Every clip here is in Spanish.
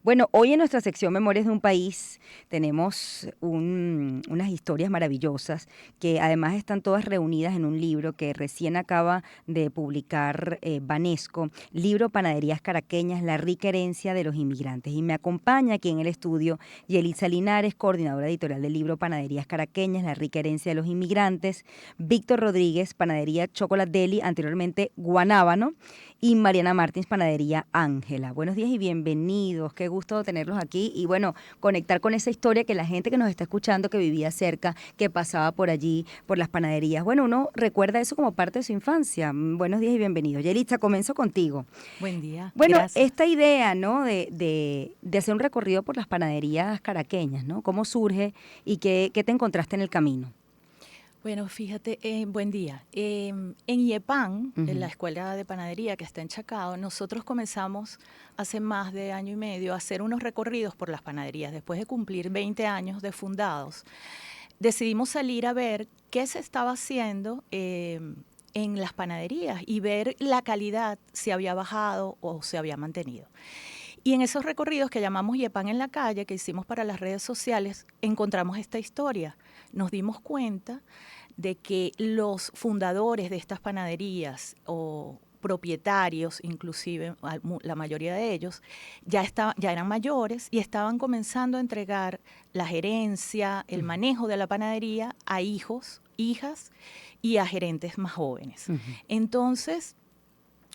Bueno, hoy en nuestra sección Memorias de un País tenemos unas historias maravillosas que además están todas reunidas en un libro que recién acaba de publicar Banesco, libro Panaderías Caraqueñas, la rica herencia de los inmigrantes. Y me acompaña aquí en el estudio Yelitza Linares, coordinadora editorial del libro Panaderías Caraqueñas, la rica herencia de los inmigrantes, Víctor Rodríguez, Panadería Chocolate Deli, anteriormente Guanábano, y Mariana Martins, Panadería Ángela. Buenos días y bienvenidos, qué gusto tenerlos aquí y bueno, conectar con esa historia que la gente que nos está escuchando, que vivía cerca, que pasaba por allí, por las panaderías, bueno, uno recuerda eso como parte de su infancia. Buenos días y bienvenidos. Yelitza, comienzo contigo. Buen día, Bueno, gracias. esta idea, ¿no? De hacer un recorrido por las panaderías caraqueñas, ¿no? ¿Cómo surge y qué te encontraste en el camino? Bueno, fíjate, buen día. En IEPAN, en la Ujú. escuela de panadería que está en Chacao, nosotros comenzamos hace más de año y medio a hacer unos recorridos por las panaderías. Después de cumplir 20 años de fundados, decidimos salir a ver qué se estaba haciendo en las panaderías y ver la calidad, si había bajado o se había mantenido. Y en esos recorridos que llamamos Yepan en la calle, que hicimos para las redes sociales, encontramos esta historia. Nos dimos cuenta de que los fundadores de estas panaderías o propietarios, inclusive la mayoría de ellos, ya eran mayores y estaban comenzando a entregar la gerencia, el manejo de la panadería a hijos, hijas y a gerentes más jóvenes. Ujú. Entonces,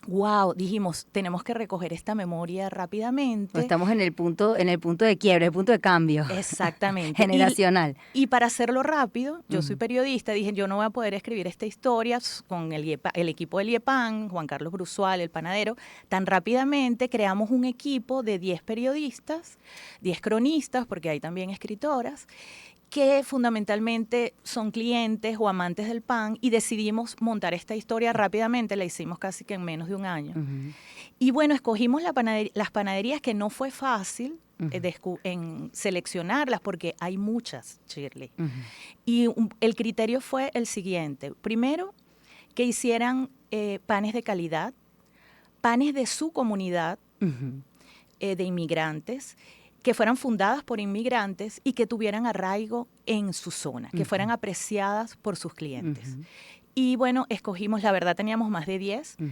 wow, dijimos, tenemos que recoger esta memoria No, rápidamente. estamos en el punto de quiebre, el punto de cambio Exactamente. generacional. Y para hacerlo rápido, yo soy Ujú. periodista, dije, yo no voy a poder escribir esta historia con el equipo del IEPAN, Juan Carlos Brusual, el panadero, tan rápidamente creamos un equipo de 10 periodistas, 10 cronistas, porque hay también escritoras, que fundamentalmente son clientes o amantes del pan y decidimos montar esta historia rápidamente, la hicimos casi que en menos de un año. Ujú. Y bueno, escogimos las panaderías que no fue fácil Ujú. en seleccionarlas porque hay muchas, Shirley. Ujú. Y el criterio fue el siguiente. Primero, que hicieran panes de calidad, panes de su comunidad, Ujú. de inmigrantes, que fueran fundadas por inmigrantes y que tuvieran arraigo en su zona, que Ujú. fueran apreciadas por sus clientes. Ujú. Y bueno, escogimos, la verdad teníamos más de 10. Ujú.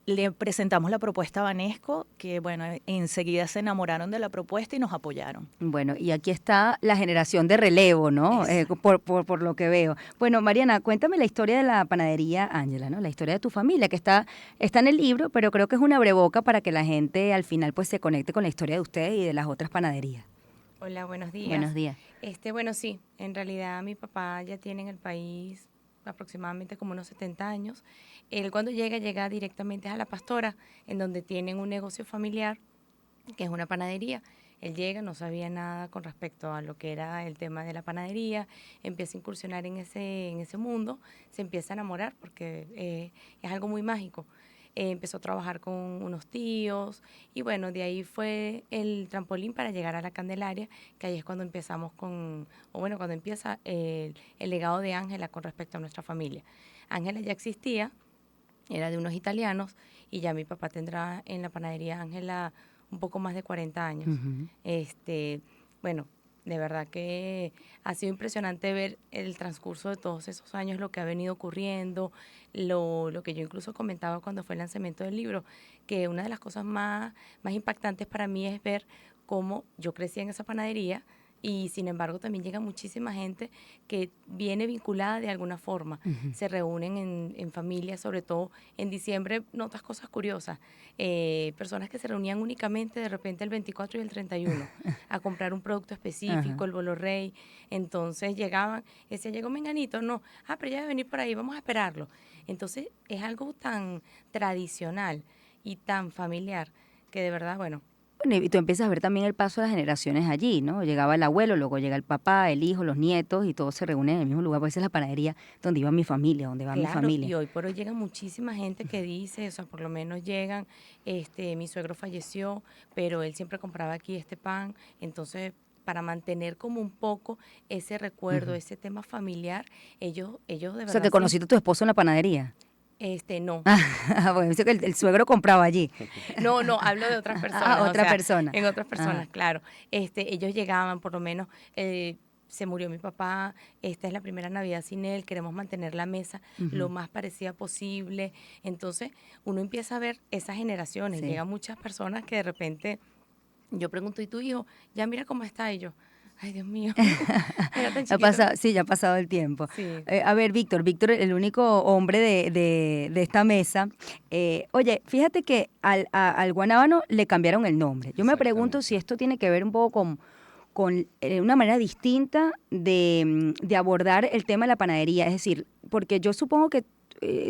Le presentamos la propuesta a Banesco, que bueno, enseguida se enamoraron de la propuesta y nos apoyaron. Bueno, y aquí está la generación de relevo, ¿no? Exacto. Por lo que veo. Bueno, Mariana, cuéntame la historia de la panadería Ángela, ¿no? La historia de tu familia, que está en el libro, pero creo que es una breboca para que la gente al final pues se conecte con la historia de ustedes y de las otras panaderías. Hola, buenos Buenos días. días. Bueno, sí, en realidad mi papá ya tiene en el país aproximadamente como unos 70 años. Él cuando llega directamente a La Pastora, en donde tienen un negocio familiar, que es una panadería. Él llega, no sabía nada con respecto a lo que era el tema de la panadería, empieza a incursionar en ese mundo, se empieza a enamorar porque es algo muy mágico. Empezó a trabajar con unos tíos y bueno, de ahí fue el trampolín para llegar a la Candelaria, que ahí es cuando empezamos cuando empieza el legado de Ángela con respecto a nuestra familia. Ángela ya existía, era de unos italianos y ya mi papá tendrá en la panadería Ángela un poco más de 40 años. Ujú. Bueno, de verdad que ha sido impresionante ver el transcurso de todos esos años, lo que ha venido ocurriendo, lo que yo incluso comentaba cuando fue el lanzamiento del libro, que una de las cosas más impactantes para mí es ver cómo yo crecí en esa panadería y sin embargo también llega muchísima gente que viene vinculada de alguna forma. Ujú. Se reúnen en familia, sobre todo en diciembre, notas cosas curiosas. Personas que se reunían únicamente de repente el 24 y el 31 a comprar un producto Ajá. específico, el Bolo Rey. Entonces llegaban, decía, llegó Menganito, no, pero ya debe venir por ahí, vamos a esperarlo. Entonces es algo tan tradicional y tan familiar que de verdad, bueno, Bueno, y tú empiezas a ver también el paso de las generaciones allí, ¿no? Llegaba el abuelo, luego llega el papá, el hijo, los nietos y todos se reúnen en el mismo lugar. Pues esa es la panadería donde iba mi familia, donde va mi claro, y familia. hoy por hoy llega muchísima gente que dice, o sea, por lo menos llegan, mi suegro falleció, pero él siempre compraba aquí este pan, entonces para mantener como un poco ese recuerdo, Ujú. ese tema familiar, ellos de O sea, verdad que siempre, conociste a tu esposo en la panadería. No. Bueno, dice que el suegro compraba allí. No, hablo de otras personas. Otra persona. En otras personas, Ajá. claro. Ellos llegaban, por lo menos, se murió mi papá, esta es la primera Navidad sin él, queremos mantener la mesa lo Ujú. más parecida posible. Entonces, uno empieza a ver esas generaciones. Sí. Llegan muchas personas que de repente, yo pregunto, ¿y tu hijo? Ya mira cómo está. Y yo, ay, Dios mío, era tan Ha chiquito. pasado, sí, ya ha pasado el tiempo. Sí. A ver, Víctor, el único hombre de esta mesa. Oye, fíjate que al guanábano le cambiaron el nombre. Yo me pregunto si Exactamente. esto tiene que ver un poco con una manera distinta de abordar el tema de la panadería. Es decir, porque yo supongo que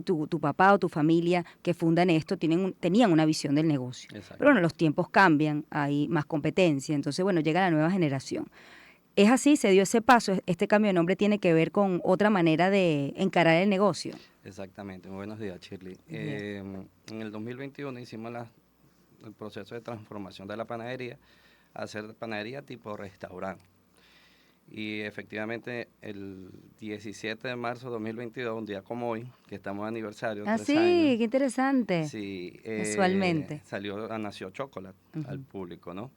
tu papá o tu familia que fundan esto tenían una visión del negocio. Exacto. Pero bueno, los tiempos cambian, hay más competencia, entonces bueno, llega la nueva generación. ¿Es así? ¿Se dio ese paso? ¿Este cambio de nombre tiene que ver con otra manera de encarar el negocio? Exactamente. Muy buenos días, Shirley. Bien. En el 2021 hicimos el proceso de transformación de la panadería a hacer panadería tipo restaurante. Y efectivamente el 17 de marzo de 2022, un día como hoy, que estamos de aniversario, Ah, 3 sí, años, qué interesante. sí, Casualmente. nació Chocolate al Ujú. público, ¿no?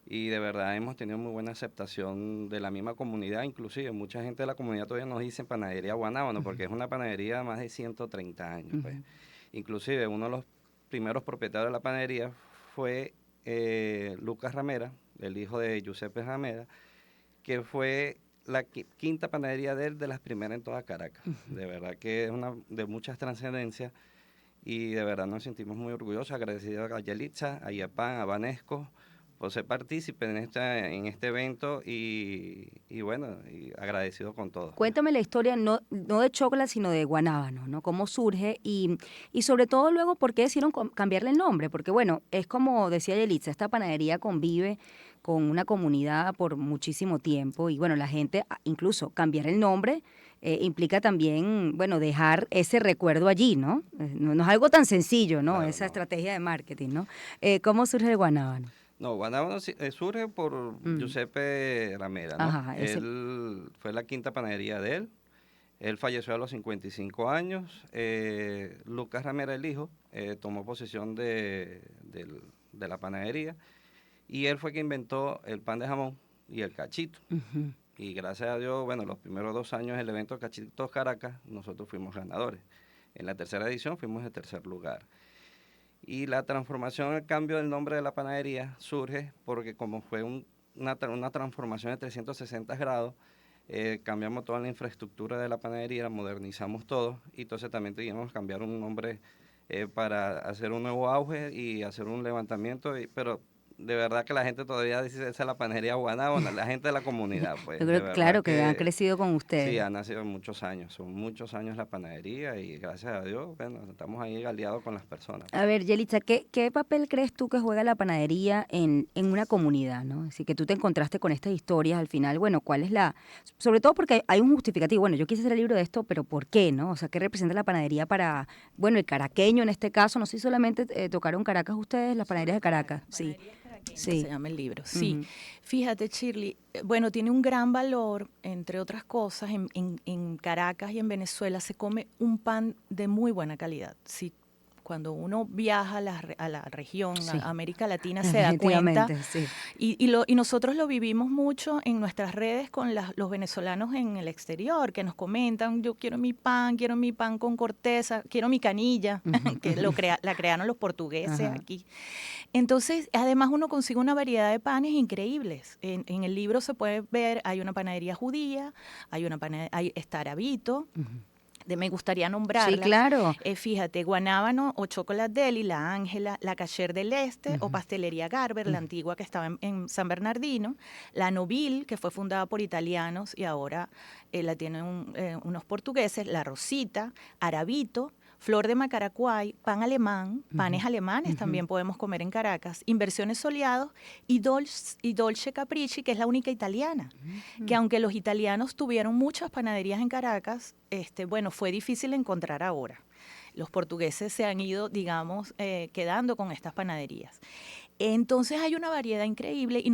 Y de verdad hemos tenido muy buena aceptación de la misma comunidad, inclusive mucha gente de la comunidad todavía nos dice panadería Guanábano, porque es una panadería de más de 130 años, pues. Ujú. Inclusive uno de los primeros propietarios de la panadería fue Lucas Ramera, el hijo de Giuseppe Ramera, que fue la quinta panadería de él, de las primeras en toda Caracas. De verdad que es una de muchas trascendencias y de verdad nos sentimos muy orgullosos, agradecidos a Yelitza, a Yapan, a Vanesco, por ser partícipe en este evento y bueno, y agradecido con todos. Cuéntame la historia no de Chocolate, sino de Guanábano, ¿no? Cómo surge y sobre todo luego por qué decidieron cambiarle el nombre, porque bueno, es como decía Yelitza, esta panadería convive con una comunidad por muchísimo tiempo y bueno, la gente, incluso cambiar el nombre implica también, bueno, dejar ese recuerdo allí, ¿no? No es algo tan sencillo, ¿no? Claro, Esa no. estrategia de marketing, ¿no? ¿Cómo surge el Guanábano? No, Guanábano surge por Mm. Giuseppe Ramera, ¿no? Ajá, Él fue la quinta panadería de él. Él falleció a los 55 años. Lucas Ramera, el hijo, tomó posesión de la panadería y él fue quien inventó el pan de jamón y el cachito. Ujú. Y gracias a Dios, bueno, los primeros 2 años del evento Cachitos Caracas, nosotros fuimos ganadores. En la tercera edición fuimos de tercer lugar. Y la transformación, el cambio del nombre de la panadería surge porque como fue una transformación de 360 grados, cambiamos toda la infraestructura de la panadería, la modernizamos todo y entonces también teníamos que cambiar un nombre para hacer un nuevo auge y hacer un levantamiento, pero de verdad que la gente todavía dice esa es la panadería Guanábana, la gente de la comunidad, Yo pues de creo, verdad claro, que han que crecido con sí, ustedes. ha nacido muchos años, son muchos años la panadería y gracias a Dios, bueno, estamos ahí aliados con las personas. A ver, Yelitza, ¿qué papel crees tú que juega la panadería en una comunidad, ¿no? Así que tú te encontraste con estas historias al final, bueno, ¿cuál es sobre todo porque hay un justificativo, bueno, yo quise hacer el libro de esto, pero ¿por qué, no? O sea, ¿qué representa la panadería para, bueno, el caraqueño en este caso? No sé si solamente tocaron Caracas ustedes, las panaderías de Caracas. Sí, Panaderías Caraqueñas se sí. llama el libro. Sí, Ujú. fíjate, Shirley, bueno, tiene un gran valor, entre otras cosas, en Caracas y en Venezuela se come un pan de muy buena calidad. Si cuando uno viaja a la región, Sí, a América Latina, se da cuenta. definitivamente, sí. Y nosotros lo vivimos mucho en nuestras redes con los venezolanos en el exterior, que nos comentan, yo quiero mi pan con corteza, quiero mi canilla, Ujú, que ujú. la crearon los portugueses Ajá. aquí. Entonces, además uno consigue una variedad de panes increíbles. En el libro se puede ver, hay una panadería judía, está Arabito, Ujú. me gustaría Sí, nombrarlas. claro. Fíjate, Guanábano o Chocolate Deli, La Ángela, La Cacher del Este o Ujú. Pastelería Garber, la antigua que estaba en San Bernardino, La Novil, que fue fundada por italianos y ahora la tienen unos portugueses, La Rosita, Arabito, Flor de Macaracuay, pan alemán, panes Ujú. alemanes Ujú. también podemos comer en Caracas, Inversiones Soleados y Dolce Capricci, que es la única italiana. Que aunque los italianos tuvieron muchas panaderías en Caracas, bueno, fue difícil encontrar ahora. Los portugueses se han ido, digamos, quedando con estas panaderías. Entonces hay una variedad increíble y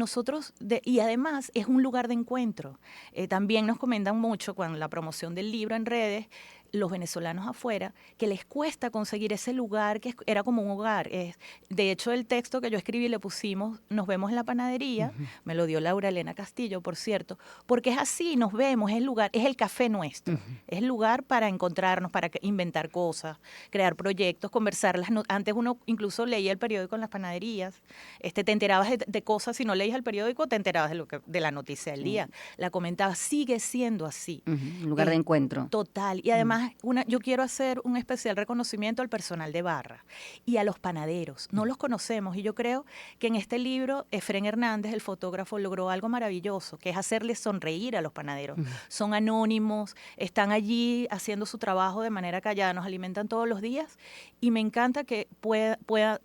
y además es un lugar de encuentro. También nos comentan mucho cuando la promoción del libro en redes, los venezolanos afuera, que les cuesta conseguir ese lugar que era como un hogar. De hecho, el texto que yo escribí le pusimos, nos vemos en la panadería, me lo dio Laura Elena Castillo, por cierto, porque es así, nos vemos, es el lugar, es el café nuestro, es el lugar para encontrarnos, para inventar cosas, crear proyectos, conversar. Antes uno incluso leía el periódico en las panaderías, te enterabas de cosas, si no leías el periódico, te enterabas de la noticia del día, la comentabas, sigue siendo así. Un lugar de encuentro. Total. Y además, yo quiero hacer un especial reconocimiento al personal de barra y a los panaderos. No los conocemos y yo creo que en este libro Efrén Hernández, el fotógrafo, logró algo maravilloso, que es hacerles sonreír a los panaderos. Son anónimos, están allí haciendo su trabajo de manera callada, nos alimentan todos los días y me encanta que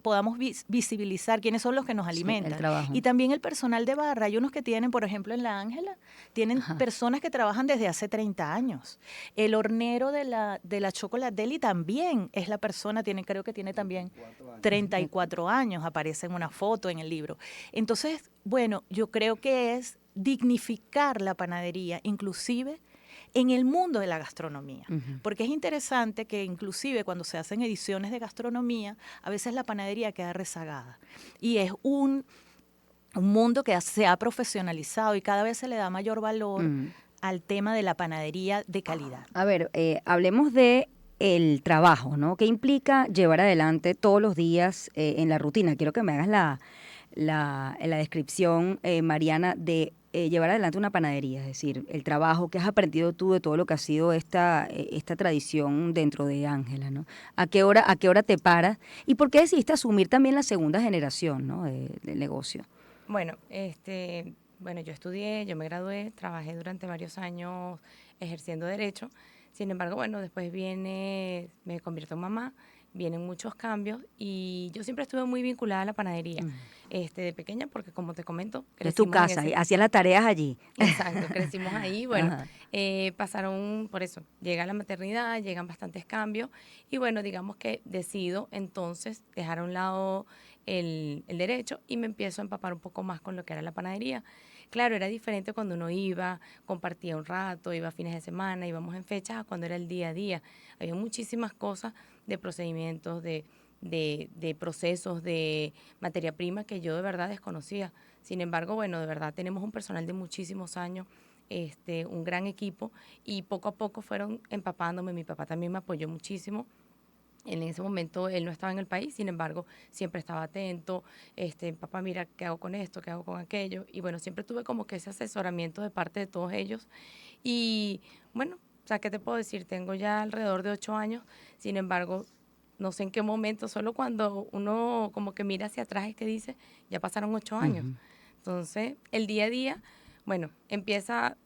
podamos visibilizar quiénes son los que nos alimentan. El trabajo. Y también el personal de barra. Hay unos que tienen, por ejemplo, en La Ángela, tienen personas que trabajan desde hace 30 años. El hornero de la Chocolate Deli también es la persona, creo que tiene también 34 años, aparece en una foto en el libro. Entonces, bueno, yo creo que es dignificar la panadería, inclusive en el mundo de la gastronomía, porque es interesante que inclusive cuando se hacen ediciones de gastronomía, a veces la panadería queda rezagada y es un mundo que se ha profesionalizado y cada vez se le da mayor valor al tema de la panadería de calidad. A ver, hablemos de el trabajo, ¿no? ¿Qué implica llevar adelante todos los días en la rutina? Quiero que me hagas la descripción, Mariana, de llevar adelante una panadería, es decir, el trabajo que has aprendido tú de todo lo que ha sido esta tradición dentro de Ángela, ¿no? ¿A qué hora te paras? ¿Y por qué decidiste asumir también la segunda generación, ¿no? del negocio? Bueno, bueno, yo estudié, yo me gradué, trabajé durante varios años ejerciendo derecho. Sin embargo, bueno, después me convierto en mamá, vienen muchos cambios y yo siempre estuve muy vinculada a la panadería, de pequeña, porque como te comento, Es tu casa, hacías las tareas allí. Exacto, crecimos ahí, bueno, pasaron, por eso, llega la maternidad, llegan bastantes cambios y bueno, digamos que decido entonces dejar a un lado el derecho y me empiezo a empapar un poco más con lo que era la panadería. Claro, era diferente cuando uno iba, compartía un rato, iba a fines de semana, íbamos en fechas, a cuando era el día a día. Había muchísimas cosas de procedimientos, de procesos, de materia prima que yo de verdad desconocía. Sin embargo, bueno, de verdad tenemos un personal de muchísimos años, un gran equipo y poco a poco fueron empapándome. Mi papá también me apoyó muchísimo. En ese momento él no estaba en el país, sin embargo, siempre estaba atento, papá, mira, ¿qué hago con esto? ¿Qué hago con aquello? Y bueno, siempre tuve como que ese asesoramiento de parte de todos ellos. Y bueno, o sea, ¿qué te puedo decir? Tengo ya alrededor de 8 años, sin embargo, no sé en qué momento, solo cuando uno como que mira hacia atrás es que dice, ya pasaron 8 años. Entonces, el día a día, bueno, empieza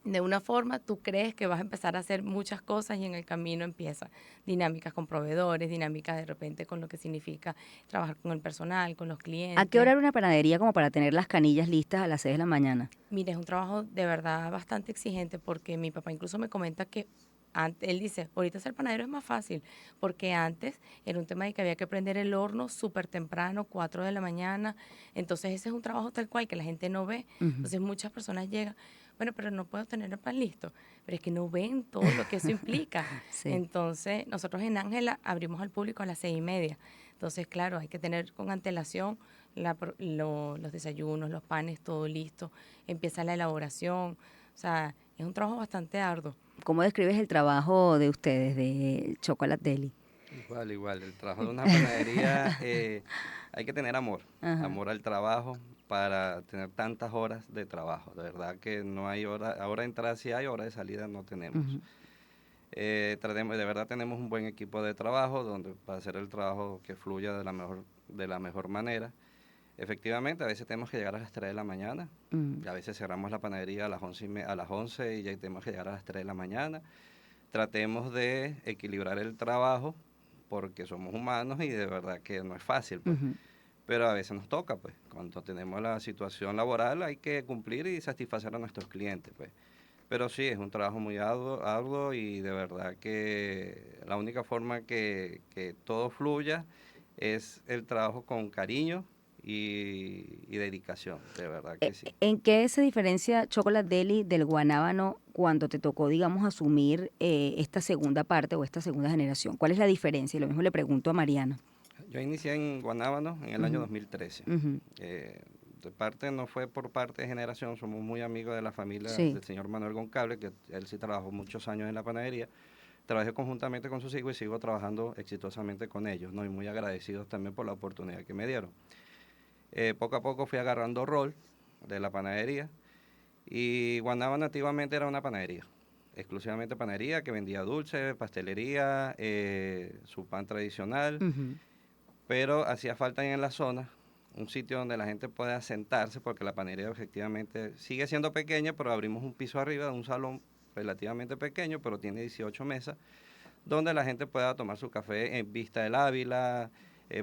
de una forma, tú crees que vas a empezar a hacer muchas cosas y en el camino empieza dinámicas con proveedores, dinámicas de repente con lo que significa trabajar con el personal, con los clientes. ¿A qué hora era una panadería como para tener las canillas listas a las 6 de la mañana? Mira, es un trabajo de verdad bastante exigente porque mi papá incluso me comenta que él dice, ahorita ser panadero es más fácil, porque antes era un tema de que había que prender el horno súper temprano, 4 de la mañana, entonces ese es un trabajo tal cual que la gente no ve, entonces muchas personas llegan, bueno, pero no puedo tener el pan listo, pero es que no ven todo lo que eso implica. Sí. Entonces, nosotros en Ángela abrimos al público a las 6:30, entonces, claro, hay que tener con antelación los desayunos, los panes, todo listo, empieza la elaboración, o sea, es un trabajo bastante arduo. ¿Cómo describes el trabajo de ustedes, de Chocolate Deli? Igual, el trabajo de una panadería hay que tener amor, amor al trabajo para tener tantas horas de trabajo. De verdad que no hay hora de entrada sí hay, hora de salida no tenemos. De verdad tenemos un buen equipo de trabajo donde para hacer el trabajo que fluya de la mejor manera. Efectivamente, a veces tenemos que llegar a las 3 de la mañana, y a veces cerramos la panadería a las 11 y ya tenemos que llegar a las 3 de la mañana. Tratemos de equilibrar el trabajo porque somos humanos y de verdad que no es fácil, pues. Pero a veces nos toca, pues. Cuando tenemos la situación laboral hay que cumplir y satisfacer a nuestros clientes, pues. Pero sí, es un trabajo muy arduo y de verdad que la única forma que todo fluya es el trabajo con cariño y dedicación, de verdad que sí. ¿En qué se diferencia Chocolate Deli del Guanábano cuando te tocó, digamos, asumir esta segunda parte o esta segunda generación? ¿Cuál es la diferencia? Y lo mismo le pregunto a Mariana. Yo inicié en Guanábano en el año 2013. Ujú. De parte, no fue por parte de generación, somos muy amigos de la familia Sí. del señor Manuel Goncalves, que él sí trabajó muchos años en la panadería. Trabajé conjuntamente con sus hijos y sigo trabajando exitosamente con ellos, ¿no? Y muy agradecidos también por la oportunidad que me dieron. Poco a poco fui agarrando rol de la panadería y Guanábano nativamente era una panadería, exclusivamente panadería que vendía dulce, pastelería, su pan tradicional, Ujú. pero hacía falta en la zona un sitio donde la gente pueda sentarse porque la panadería efectivamente sigue siendo pequeña, pero abrimos un piso arriba de un salón relativamente pequeño, pero tiene 18 mesas, donde la gente pueda tomar su café en vista del Ávila,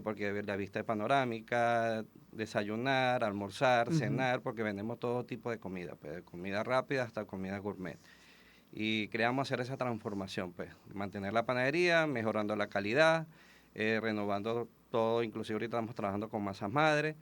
porque la vista es panorámica, desayunar, almorzar, cenar, porque vendemos todo tipo de comida, pues, de comida rápida hasta comida gourmet. Y queríamos hacer esa transformación, pues, mantener la panadería, mejorando la calidad, renovando todo, inclusive ahorita estamos trabajando con masas madre,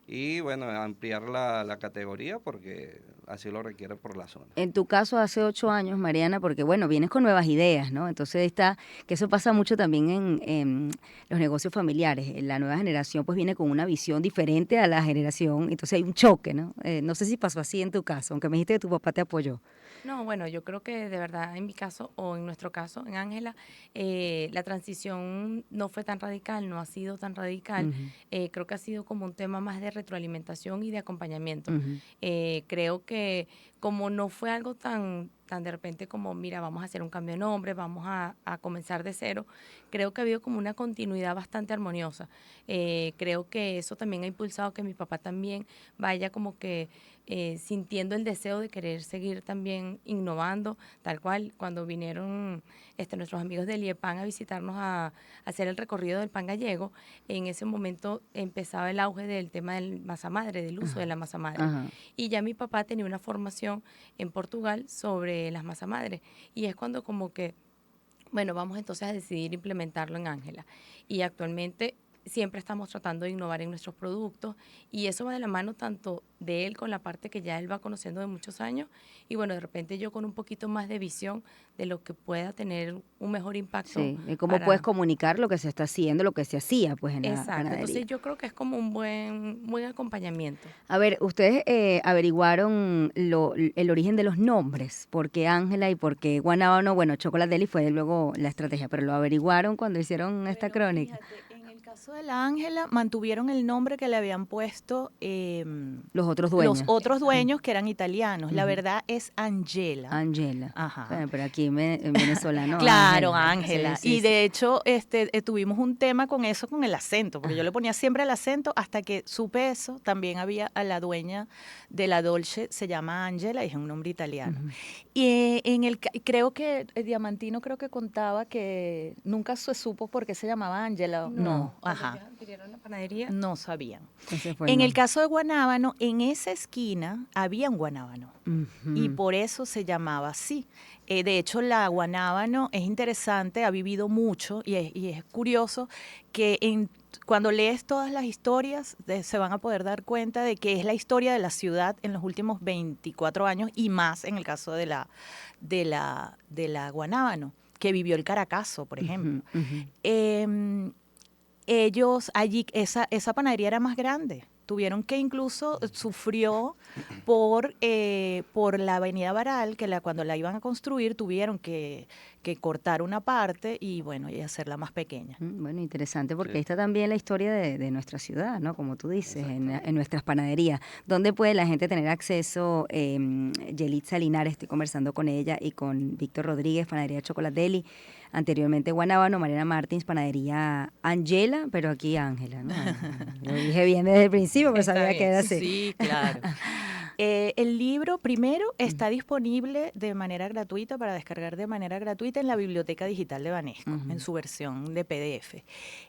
y bueno, ampliar la categoría porque así lo requiere por la zona. En tu caso, hace 8 años, Mariana, porque bueno, vienes con nuevas ideas, ¿no? Entonces está, que eso pasa mucho también en los negocios familiares. La nueva generación pues viene con una visión diferente a la generación, entonces hay un choque, ¿no? No sé si pasó así en tu caso, aunque me dijiste que tu papá te apoyó. No, bueno, yo creo que de verdad en mi caso o en nuestro caso, en Ángela, la transición no fue tan radical, no ha sido tan radical. Ujú, Creo que ha sido como un tema más de retroalimentación y de acompañamiento. ujú. Creo que como no fue algo tan de repente como, mira, vamos a hacer un cambio de nombre, vamos a comenzar de cero, creo que ha habido como una continuidad bastante armoniosa. Creo que eso también ha impulsado que mi papá también vaya como que sintiendo el deseo de querer seguir también innovando, tal cual cuando vinieron nuestros amigos del IEPAN a visitarnos a hacer el recorrido del pan gallego, en ese momento empezaba el auge del tema del masa madre, del uso de la masa madre. Ajá. Y ya mi papá tenía una formación en Portugal sobre las masa madre y es cuando como que bueno, vamos entonces a decidir implementarlo en Ángela. Y actualmente siempre estamos tratando de innovar en nuestros productos y eso va de la mano tanto de él con la parte que ya él va conociendo de muchos años y bueno, de repente yo con un poquito más de visión de lo que pueda tener un mejor impacto Sí, y cómo puedes para... comunicar lo que se está haciendo, lo que se hacía pues en la Exacto, panadería. entonces yo creo que es como un buen acompañamiento. A ver, ustedes averiguaron el origen de los nombres, por qué Ángela y por qué Guanábano. Bueno, Chocolate Deli fue luego la estrategia, pero lo averiguaron cuando hicieron esta Bueno, crónica. fíjate, en el caso de la Ángela mantuvieron el nombre que le habían puesto Los otros los dueños. otros dueños que eran italianos. La Ujú. verdad es Angela. Angela. Ajá. Bueno, pero aquí en venezolano, Claro, Ángela. Ángela. Sí, sí, Y sí. de hecho, tuvimos un tema con eso, con el acento, porque yo le ponía siempre el acento hasta que supe eso. También había a la dueña de la Dolce, se llama Angela y es un nombre italiano. Ujú. Y creo que Diamantino creo que contaba que nunca se supo por qué se llamaba Angela. No, Cuando ajá. ellos adquirieron la panadería, No sabían. Ese fue el En el nombre. caso de Guanábano, en esa esquina había un Guanábano y Ujú. por eso se llamaba así. De hecho, la Guanábano es interesante, ha vivido mucho y es curioso que cuando lees todas las historias se van a poder dar cuenta de que es la historia de la ciudad en los últimos 24 años y más en el caso de la Guanábano, que vivió el Caracazo, por ejemplo. Ujú, ujú. Ellos allí, esa panadería era más grande. Tuvieron que incluso sufrió por la avenida Baral, que cuando la iban a construir tuvieron que cortar una parte y bueno, y hacerla más pequeña. Bueno, interesante porque Sí. ahí está también la historia de nuestra ciudad, ¿no? Como tú dices, Exactamente. en nuestras panaderías. ¿Dónde puede la gente tener acceso? Yelitza Linares, estoy conversando con ella y con Víctor Rodríguez, Panadería Chocolate Deli. Anteriormente Guanábano, Mariana Martins, Panadería Angela, pero aquí Ángela, ¿no? Lo dije bien desde el principio, pero Está sabía que bien. era así. Sí, claro. El libro primero está disponible de manera gratuita para descargar de manera gratuita en la Biblioteca Digital de Banesco, en su versión de PDF.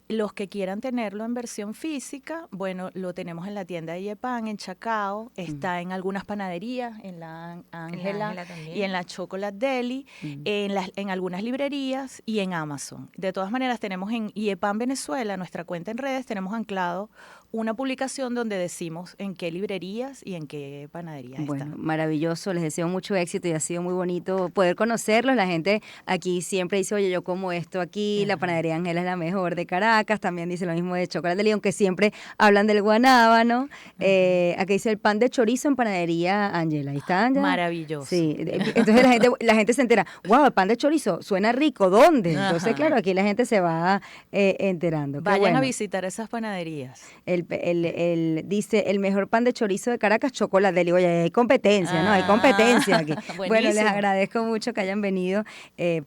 Los que quieran tenerlo en versión física, bueno, lo tenemos en la tienda de Yepan, en Chacao, está en algunas panaderías, en la Ángela Ángela también. y en la Chocolate Deli, en algunas librerías y en Amazon. De todas maneras, tenemos en Yepan Venezuela, nuestra cuenta en redes, tenemos anclado una publicación donde decimos en qué librerías y en qué panaderías Bueno, están. maravilloso, les deseo mucho éxito y ha sido muy bonito poder conocerlos. La gente aquí siempre dice, oye, yo como esto aquí, la panadería Ángela es la mejor de Caracas, también dice lo mismo de Chocolate León, que siempre hablan del guanábano. Aquí dice el pan de chorizo en panadería Ángela, ahí está Ángela. Maravilloso. Sí, entonces la gente se entera, wow, el pan de chorizo suena rico, ¿dónde? Entonces, Ajá. claro, aquí la gente se va enterando. Qué Vayan bueno. a visitar esas panaderías. Dice, el mejor pan de chorizo de Caracas, Chocolate. Le digo, oye, hay competencia, ¿no? Hay competencia aquí. Bueno, les Buenísimo. agradezco mucho que hayan venido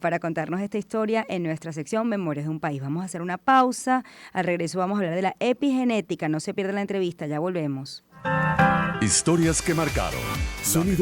para contarnos esta historia en nuestra sección Memorias de un País. Vamos a hacer una pausa. Al regreso vamos a hablar de la epigenética. No se pierda la entrevista, ya volvemos. Historias que marcaron. Sonido